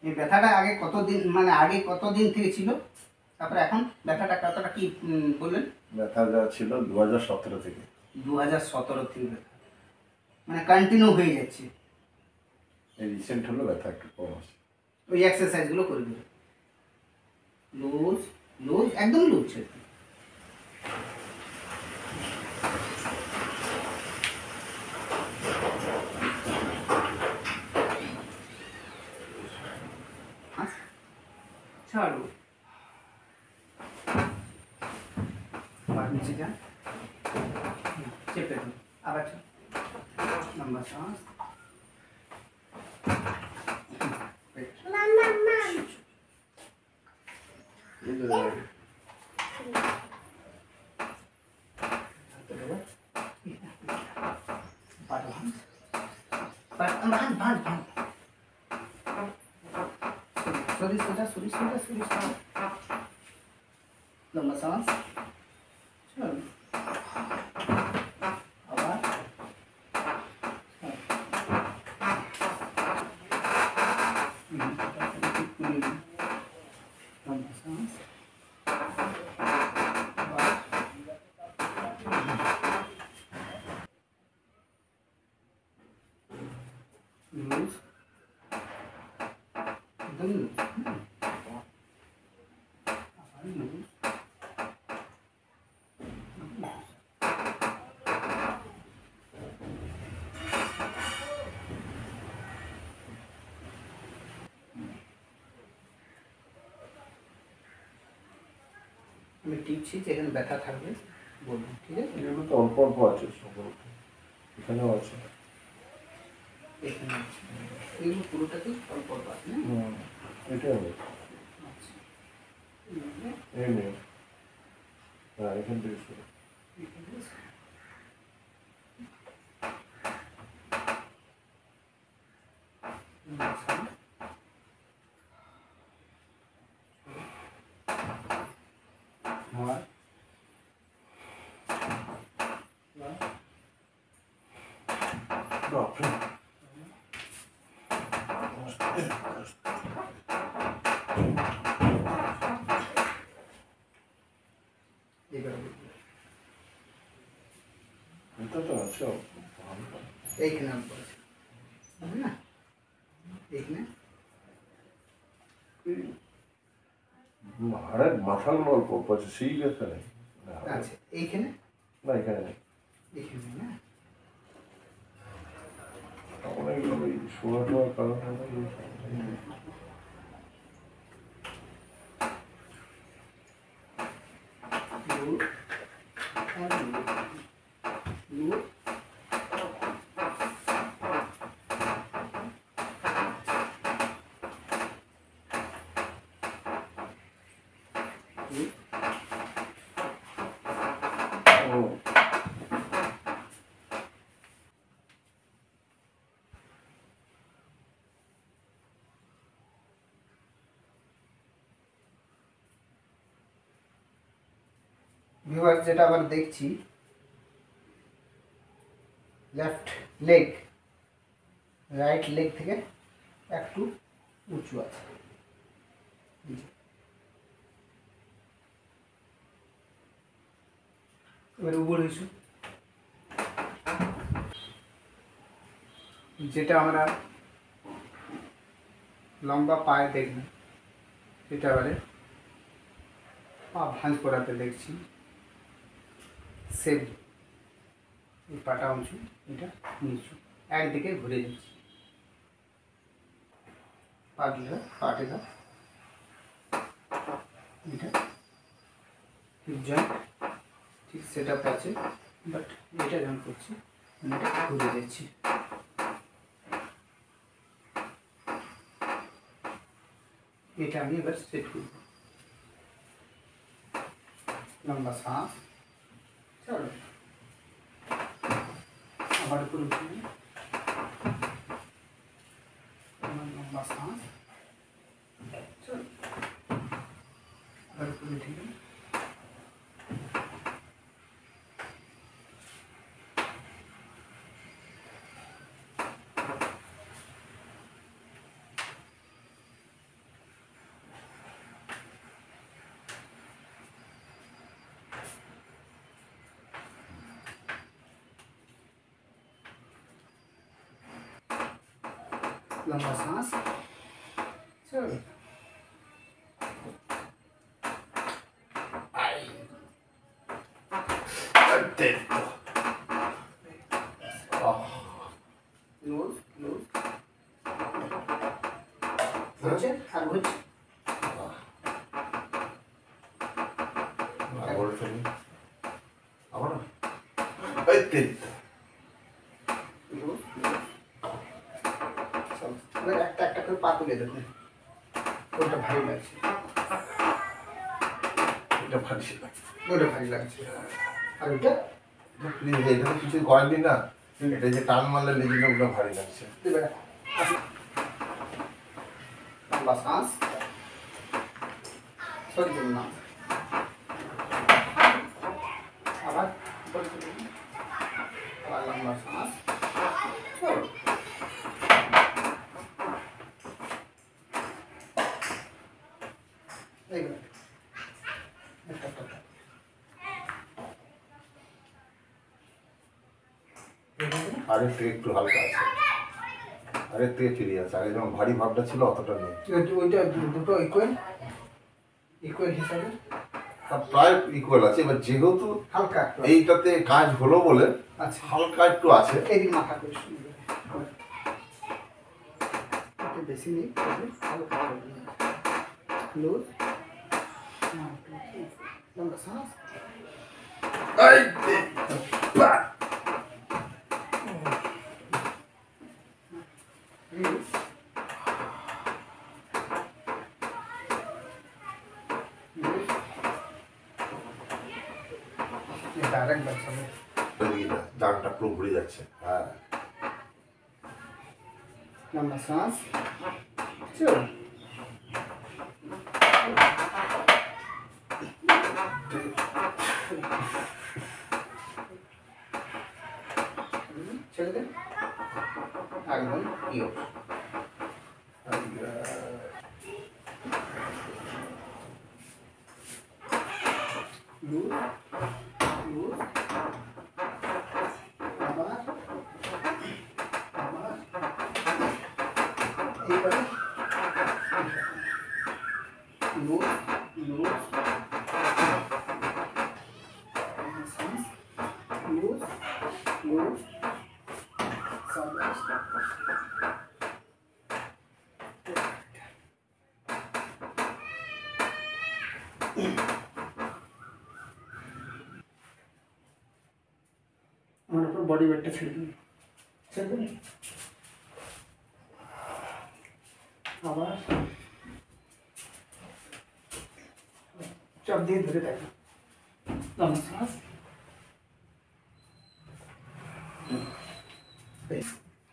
এই ব্যথাটা আগে কতদিন, মানে আগে কতদিন থেকে ছিল, তারপরে এখন ব্যথাটা কতটা কি বললেন? ব্যথাটা ছিল 2017 থেকে। 2017 থেকে ব্যথা, মানে কন্টিনিউ হয়ে যাচ্ছে। এই রিসেন্ট হলো ব্যথা একটু কম আছে। ওই এক্সারসাইজগুলো করে দেবে, লুজ লুজ, একদম লুজ ছেড়ে দিন। ছাড়ো, আবার নিচে যান, চেপে দিন, আবার লম্বা শ্বাস। লম্বা শ্বাস, আবার লম্বা শ্বাস, লুজ, একদম লুজ, আবার লুজ, আমি টিপছি, যেখানে ব্যথা থাকবে বলবো, ঠিক আছে? এগুলো তো অল্প অল্প আছে, এখানেও আছে, এখানে আছে, এগুলো পুরোটাতেই অল্প অল্প আছে না? এটা হবে, আচ্ছা, এই নেই, হ্যাঁ এখান থেকে শুরু। এটা তো আছে এইখানে অল্প আছে, হবে না? এইখানে হাড়ের মাথার অল্প অল্প আছে, সেই ব্যথা নেই। আচ্ছা, এইখানে না, এখানে নেই, এইখানে না, অনেক ওই শোয়া টোয়ার কারণে ভিউয়ার্স, যেটা আবার দেখছি, লেফট লেগ রাইট লেগ থেকে একটু উঁচু আছে, এবার উপর ইস্যু, যেটা আমরা লম্বা পায়ে দেখব, সেটা এবারে পা ভাঁজ করাতে দেখছি, সেম এই পাটা উঁচু, এটা নিচু, একদিকে ঘুরে যাচ্ছি, পা দিঘা এটা হিপ জয়েন্ট ঠিক সেট আপ আছে, বাট এটা যখন করছি এটা ঘুরে যাচ্ছি, এটা আমি এবার সেট করব। লম্বা শ্বাস, চলো আবার উপরে উঠে, লম্বা শ্বাস, চলো আবার উপরে উঠে, लंबा सांस चलो लूज लूज হচ্ছে আর হচ্ছে আবার ফেলি আবার এই তেল লুজ এবার একটা একটা করে পা তুলে দেবেন ওটা ভারী লাগছে এটা ভারী লাগছে ওটা ভারী লাগছে আর ওটা প্লিজ এটা কিছু করেননি না এটা যে টান মারলে লেগে ওটা ভারী লাগছে এবার लंबा सांस छोड़ देना आवाज बोल दो और लंबा सांस छोड़ एक मिनट আরেক থেকে একটু হালকা আছে আরেক থেকে ফিরে আছে আগে যেমন ভারী ভাবটা ছিল অতটা নেই ওইটা দুটো ইকুয়াল ইকুয়াল হিসাবে প্রায় ইকুয়াল আছে এবার যেহেতু হালকা এইটাতে কাজ হলো বলে আচ্ছা হালকা একটু আছে এদিকে মাথা করে শুনবে একটু বেশি নেই হালকা লুজ লম্বা শ্বাস এই দে বা डायरेक्ट बच्चा में দাগটা পুরো ঘুরে যাচ্ছে হ্যাঁ लंबा सांस चलो चल दे एकदम यो लूज लूज आबार आबार एक बार लूज लूज सांस लूज लूज सांस আমার উপর বডি ওয়েটটা ছেড়ে দিন ছেড়ে দিন আবার চাপ দিয়ে ধরে থাকি লম্বা শ্বাস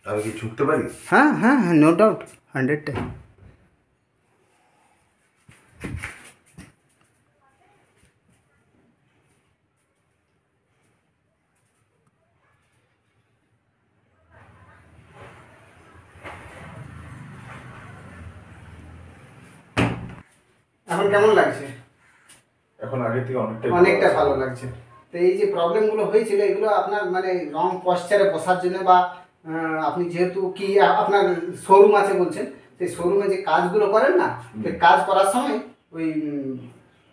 আমি কি ছুটতে পারি हाँ हाँ हाँ नो डाउट 100 এখন কেমন লাগছে এখন আগের থেকে অনেকটা ভালো লাগছে তো এই যে প্রবলেমগুলো হয়েছিল এগুলো আপনার মানে রং পশ্চারে বসার জন্য বা আপনি যেহেতু কি আপনার শোরুম আছে বলছেন সেই শোরুমে যে কাজগুলো করেন না সেই কাজ করার সময় ওই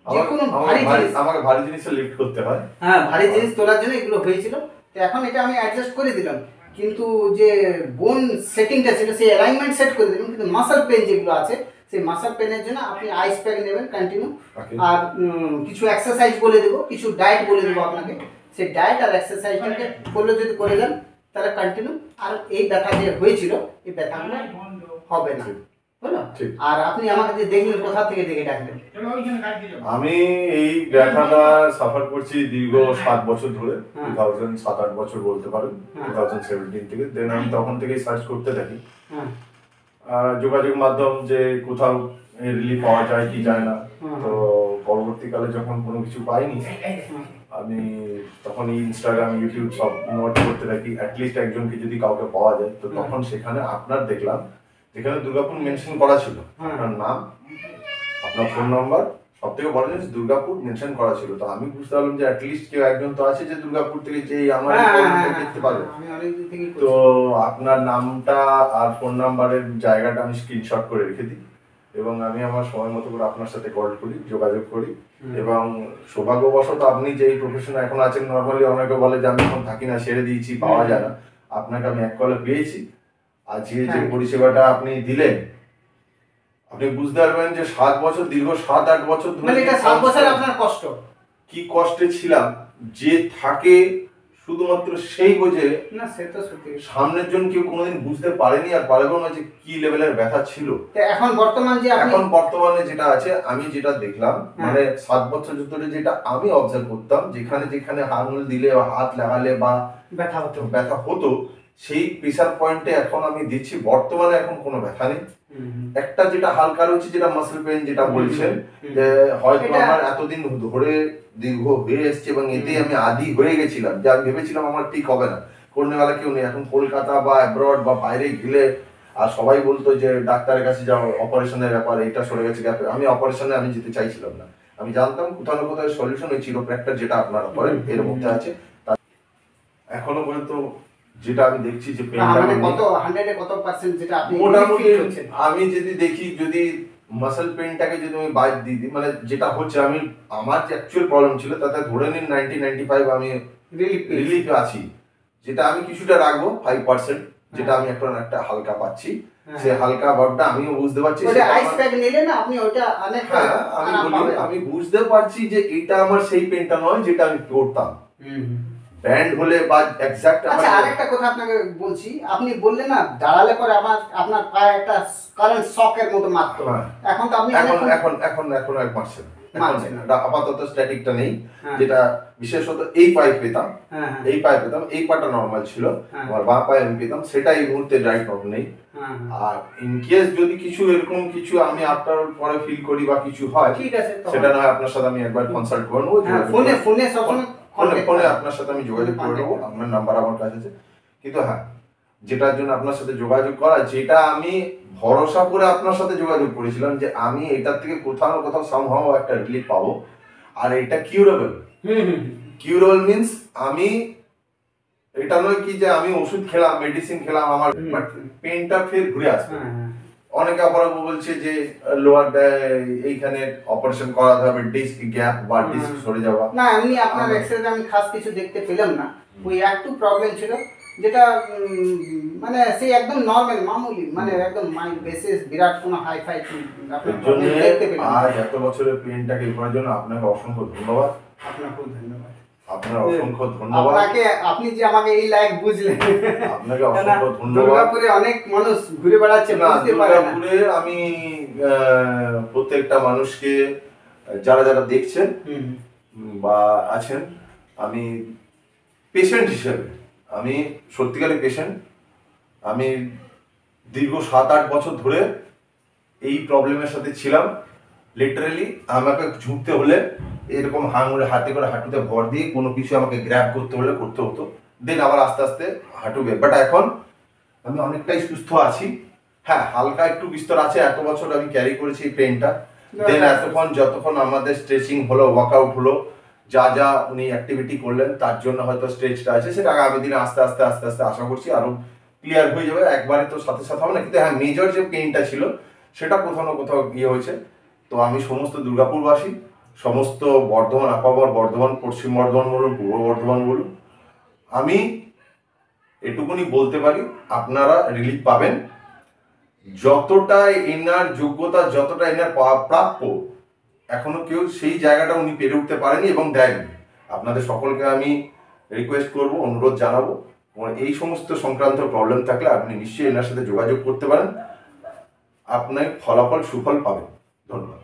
যে কোনো ভারী জিনিস আমাকে ভারী জিনিসে লিফট করতে হয় হ্যাঁ ভারী জিনিস তোলার জন্য এগুলো হয়েছিল তো এখন এটা আমি অ্যাডজাস্ট করে দিলাম কিন্তু যে বোন সেটিংটা ছিল সেই অ্যালাইনমেন্ট সেট করে দিলাম কিন্তু মাসল পেন যেগুলো আছে সেই মাসল পেনের জন্য আপনি আইস প্যাক নেবেন কন্টিনিউ আর কিছু এক্সারসাইজ বলে দেবো কিছু ডায়েট বলে দেবো আপনাকে সেই ডায়েট আর এক্সারসাইজটাকে করলে যদি করে যান তাহলে কন্টিনিউ আর এই ব্যথা যে হয়েছিল এই ব্যথাগুলো হবে না বুঝলো আর আপনি আমাকে যে দেখলেন কোথা থেকে দেখে ডাকলেন আমি এই ব্যথাটা সাফার করছি দীর্ঘ 7 বছর ধরে 2007-8 বছর বলতে পারেন 2017 থেকে দেন আমি তখন থেকেই সার্চ করতে থাকি যোগাযোগ মাধ্যম যে কোথাও রিলিফ পাওয়া যায় কি যায় না তো পরবর্তীকালে যখন কোনো কিছু পাইনি আমি তখন ইনস্টাগ্রাম ইউটিউব সব নোট করতে থাকি অ্যাটলিস্ট একজনকে যদি কাউকে পাওয়া যায় তো তখন সেখানে আপনার দেখলাম যেখানে দুর্গাপুর মেনশন করা ছিল আপনার নাম আপনার ফোন নাম্বার সব থেকে বড় জিনিস দুর্গাপুর মেনশন করা ছিল, তো আমি বুঝতে পারলাম যে অ্যাটলিস্ট কেউ একজন তো আছে যে দুর্গাপুর থেকে যে আমার দেখতে পাবে। তো আপনার নামটা আর ফোন নাম্বারের জায়গাটা আমি স্ক্রিনশট করে রেখে দিই এবং আমি আমার সময় মতো করে আপনার সাথে কল করি, যোগাযোগ করি। এবং সৌভাগ্যবশত আপনি যেই প্রফেশনে এখন আছেন, নর্মালি অনেকে বলে যে আমি এখন থাকি না, ছেড়ে দিয়েছি, পাওয়া যায় না, আপনাকে আমি এক কলে পেয়েছি। আজকে যে পরিষেবাটা আপনি দিলেন, আপনি বুঝতে পারবেন যে 7 বছর, দীর্ঘ 7-8 বছর ধরে এটা 7 বছর আপনার কষ্ট, কি কষ্টে ছিলাম, যে থাকে শুধুমাত্র সেই বোঝে না। সে তো সত্যি, সামনের জন কেউ কোনোদিন বুঝতে পারেনি আর পারবেও না যে কি লেভেলের ব্যথা ছিল। এখন বর্তমানে যেটা আছে, আমি যেটা দেখলাম, মানে 7 বছর ধরে যেটা আমি অবজার্ভ করতাম, যেখানে যেখানে আঙুল দিলে বা হাত লাগালে বা ব্যথা হতো, সেই প্রেসার পয়েন্টে এখন আমি দিচ্ছি। বর্তমানে এখন কোনো ব্যথা নেই। একটা যেটা হালকা রয়েছে, যেটা মাসল পেন যেটা বলছেন, যে হয়তো আমার এতদিন ধরে দীর্ঘ হয়ে এসছে এবং এতে আমি আদি হয়ে গেছিলাম, যে আমি ভেবেছিলাম আমার ঠিক হবে না, করনেওয়ালা কেউ নেই। এখন কলকাতা বা অ্যাব্রড বা বাইরে গেলে আর সবাই বলতো যে ডাক্তারের কাছে যাও, অপারেশনের ব্যাপার, এটা সরে গেছে গ্যাপে। আমি অপারেশনে আমি যেতে চাইছিলাম না। আমি জানতাম কোথাও না কোথাও সলিউশন ওই চিরোপ্র্যাক্টর যেটা আপনারা করেন এর মধ্যে আছে। এখনো পর্যন্ত যেটা আমি দেখছি যে মোটামুটি আমি যদি দেখি, যদি মাসল পেনটাকে যদি আমি বাদ দিই, মানে যেটা হচ্ছে, আমি আমার যে অ্যাকচুয়াল প্রবলেম ছিল তাতে ধরে নিন 90-95 আমি রিলিফে আছি। যেটা আমি কিছুটা রাখবো 5%, যেটা আমি এখন একটা হালকা পাচ্ছি, সে হালকা ভাবটা আমিও বুঝতে পারছি। আমি বুঝতে পারছি যে এটা আমার সেই পেনটা নয় যেটা আমি করতাম ব্যান্ড হলে বা এক্সাক্ট। আচ্ছা, আরেকটা কথা আপনাকে বলছি, আপনি বললেন না দাঁড়ালে পরে আপনার পায়ে একটা কারেন্ট শকের মতো মারতো, এখন তো আপনি এখন এক মারছেন, আপাতত স্ট্যাটিকটা নেই, যেটা বিশেষত এই পায়ে পেতাম, এই পাটা নরমাল ছিল, আমার বাঁ পায়ে আমি পেতাম, সেটা এই মুহূর্তে রাইট নর্মাল নেই। আর ইন কেস যদি কিছু এরকম কিছু আমি আপনার পরে ফিল করি বা কিছু হয়, ঠিক আছে, সেটা না হয় আপনার সাথে আমি একবার কনসাল্ট করে নেবো, ফোনে আপনার সাথে আমি যোগাযোগ করে নেবো, আপনার নাম্বার আমার কাছে আছে। কিন্তু হ্যাঁ, যেটার জন্য আপনার সাথে যোগাযোগ করা, যেটা আমি ভরসা করে আপনার সাথে যোগাযোগ করেছিলাম যে আমি এটার থেকে কোথাও না কোথাও সামহাও একটা রিলিফ পাবো, আর এটা কিউরেবল। কিউরেবল মিন্স আমি এটা নয় কি যে আমি ওষুধ খেলাম, মেডিসিন খেলাম, আমার পেনটা ফের ঘুরে আসবে। অনেকে আবার বলছে যে লোয়ার এইখানে অপারেশন করাতে হবে, ডিস্ক গ্যাপ বা ডিস্ক সরে যাওয়া। না, এমনি আপনার এক্সরেতে আমি খাস কিছু দেখতে পেলাম না, ওই একটু প্রবলেম ছিল, যেটা মানে সেই একদম নরমাল মামুলি, মানে একদম মাইল্ড বেসিস, বিরাট কোনো হাই ফাই আপনার জন্য দেখতে পেলাম। আর এত বছরের পেনটাকে করার জন্য আপনাকে অসংখ্য ধন্যবাদ। আপনাকে ধন্যবাদ। আপনার অসংখ্য ধন্যবাদ। আপনি যে আমাকে এই লাইক বুঝলেন, আপনাকে অসংখ্য ধন্যবাদ। দুর্গাপুরে অনেক মানুষ ঘুরে বেড়াচ্ছে, বুঝতে পারে না। দুর্গাপুরে আমি প্রত্যেকটা মানুষকে যারা যারা দেখছেন বা আছেন, আমি পেশেন্ট হিসেবে, আমি সত্যিকারের পেশেন্ট। আমি দীর্ঘ 7-8 বছর ধরে এই প্রবলেমের সাথে ছিলাম। লিটারালি আমাকে ঝুঁকতে হলে এরকম হাতে করে হাঁটুতে ভর দিয়ে কোনো কিছু আমাকে গ্র্যাব করতে হলে করতে হতো, দেন আবার আস্তে আস্তে হাঁটুবে। বাট এখন আমি অনেকটাই সুস্থ আছি। হ্যাঁ, হালকা একটু বিস্তর আছে, এত বছর আমি ক্যারি করেছি এই পেনটা। দেন যতক্ষণ আমাদের স্ট্রেচিং হলো, ওয়ার্কআউট হলো, যা যা উনি অ্যাক্টিভিটি করলেন তার জন্য হয়তো স্ট্রেচটা আছে, সেটা আগামী দিনে আস্তে আস্তে আশা করছি আরো ক্লিয়ার হয়ে যাবে। একবারে তো সাথে সাথে হবে না, কিন্তু হ্যাঁ, মেজর যে পেইনটা ছিল সেটা কোথাও না কোথাও হয়েছে। তো আমি সমস্ত দুর্গাপুরবাসী, সমস্ত বর্ধমান, আপামর বর্ধমান, পশ্চিম বর্ধমান বলুন, পূর্ব বর্ধমান বলুন, আমি এটুকুনি বলতে পারি আপনারা রিলিফ পাবেন। যতটা এনার যোগ্যতা, যতটা এনার প্রাপ্য, এখনো কেউ সেই জায়গাটা উনি পেরে উঠতে পারেনি এবং দেয়নি। আপনাদের সকলকে আমি রিকোয়েস্ট করব, অনুরোধ জানাবো, এই সমস্ত সংক্রান্ত প্রবলেম থাকলে আপনি নিশ্চয়ই এনার সাথে যোগাযোগ করতে পারেন, আপনার ফলাফল সুফল পাবেন। ধন্যবাদ।